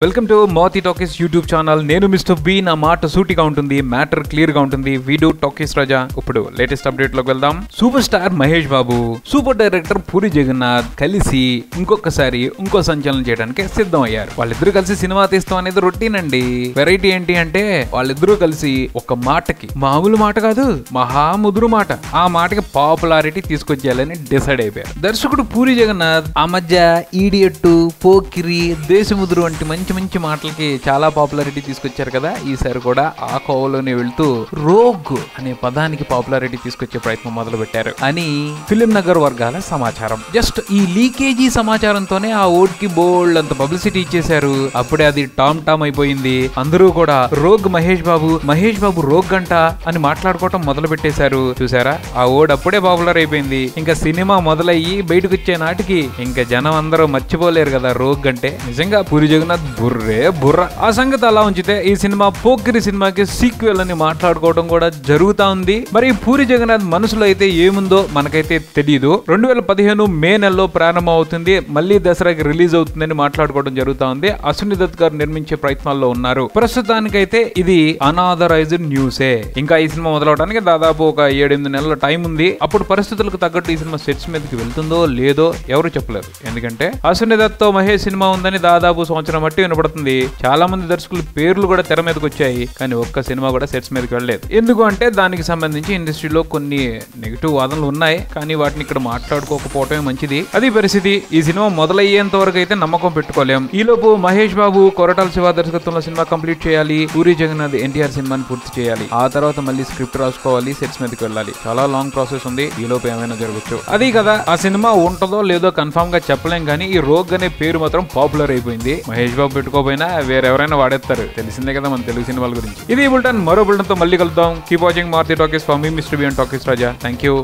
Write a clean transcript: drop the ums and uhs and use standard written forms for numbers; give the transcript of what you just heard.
Welcome to Moti talkies YouTube channel. నేను mister B. నా మాట సూటిగా ఉంటుంది, మ్యాటర్ క్లియర్ గా ఉంటుంది. వీడు టాకీస్ రాజా. ఇప్పుడు లేటెస్ట్ అప్డేట్ లోకి వెళ్దాం. Super star Mahesh Babu, super director puri Jagannadh కలిసి ఇంకొకసారి ఇంకో సంచలనం చేయడానికి సిద్ధం అయ్యారు. వాళ్ళిద్దరూ కలిసి సినిమా తీస్తాం అనేది రొటీన్ అండి. వెరైటీ ఏంటి అంటే వాళ్ళిద్దరూ కలిసి ఒక మాటకి, మామూలు మాట కాదు, మహాముదురు మాట, ఆ మాటకి పాపులారిటీ తీసుకొచ్చేయాలని డిసైడ్ అయిపోయారు. దర్శకుడు పూరి జగన్నాథ్ ఆ మధ్య ఈడియట్, పోకిరి, దేశముదురు వంటి మంచి మంచి మాటలకి చాలా పాపులారిటీ తీసుకొచ్చారు కదా. ఈసారి కూడా ఆ కోవలోనే వెళ్తూ రోగ్ అనే పదానికి పాపులారిటీ తీసుకొచ్చే ప్రయత్నం మొదలు పెట్టారు అని ఫిలిం నగర్ వర్గాల సమాచారం. జస్ట్ ఈ లీకేజీ సమాచారంతోనే ఆ ఓట్ కి బోల్డ్ అంత పబ్లిసిటీ ఇచ్చేశారు. అప్పుడే అది టామ్ టామ్ అయిపోయింది. అందరూ కూడా రోగ్ మహేష్ బాబు రోగ్ అంట అని మాట్లాడుకోవటం మొదలు పెట్టేశారు. చూసారా, ఆ ఓడ్ అప్పుడే పాపులర్ అయిపోయింది. ఇంకా సినిమా మొదలయ్యి బయటకు వచ్చే నాటికి ఇంకా జనం అందరూ మర్చిపోలేరు కదా రోగ్ అంటే. నిజంగా పూరి జగన్నాథ్ బుర్ర. ఆ సంగతి అలా ఉంచితే ఈ సినిమా పోకిరి సినిమాకి సీక్వెల్ అని మాట్లాడుకోవడం కూడా జరుగుతా ఉంది. మరి పూరి జగన్నాథ్ మనసులో అయితే ఏముందో మనకైతే తెలియదు. 2015 మే నెలలో ప్రారంభం అవుతుంది, మళ్ళీ దసరాకి రిలీజ్ అవుతుందని మాట్లాడుకోవడం జరుగుతా ఉంది. అశ్విని దత్ గారు నిర్మించే ప్రయత్నాల్లో ఉన్నారు. ప్రస్తుతానికైతే ఇది అనాథరైజ్డ్ న్యూసే. ఇంకా ఈ సినిమా మొదలవడానికి దాదాపు ఒక 7-8 నెలల టైం ఉంది. అప్పుడు పరిస్థితులకు తగ్గట్టు ఈ సినిమా సెట్స్ మీదకి వెళ్తుందో లేదో ఎవరు చెప్పలేరు. ఎందుకంటే అశ్విని దత్ తో మహేష్ సినిమా ఉందని దాదాపు సంవత్సరం బట్టి వినపడుతుంది. చాలా మంది దర్శకులు పేర్లు కూడా తెర మీదకి వచ్చాయి, కానీ ఒక్క సినిమా కూడా సెట్స్ మీదకి వెళ్ళలేదు. ఎందుకు అంటే దానికి సంబంధించి ఇండస్ట్రీలో కొన్ని నెగిటివ్ వాదనలు ఉన్నాయి, కానీ వాటిని ఇక్కడ మాట్లాడుకోకపోవటమే మంచిది. అది పరిస్థితి. ఈ సినిమా మొదలయ్యేంత వరకు అయితే నమ్మకం పెట్టుకోలేం. ఈలోపు మహేష్ బాబు కొరటాల శివ దర్శకత్వంలో సినిమా కంప్లీట్ చేయాలి. పూరి జగన్నాథ్ ఎన్టీఆర్ సినిమాని పూర్తి చేయాలి. ఆ తర్వాత మళ్ళీ స్క్రిప్ట్ రాసుకోవాలి, సెట్స్ మీదకి వెళ్ళాలి. చాలా లాంగ్ ప్రాసెస్ ఉంది. ఈలోపు ఏమైనా జరగచ్చు. అది కదా, ఆ సినిమా ఉంటుందో లేదో కన్ఫర్మ్ గా చెప్పలేం, కానీ ఈ రోగ్ అనే పేరు మాత్రం పాపులర్ అయిపోయింది. మహేష్ బాబు పెట్టుకోపోయినా వేరెవరైనా వాడేస్తారు. తెలిసిందే కదా మన తెలుగు సినిమాల గురించి. ఇది బులెటిన్. మరో బులెటిన్ తో మళ్ళీ కలుద్దాం. Keep watching Maruthi talkies. For me mister B and talkies Raja. Thank you.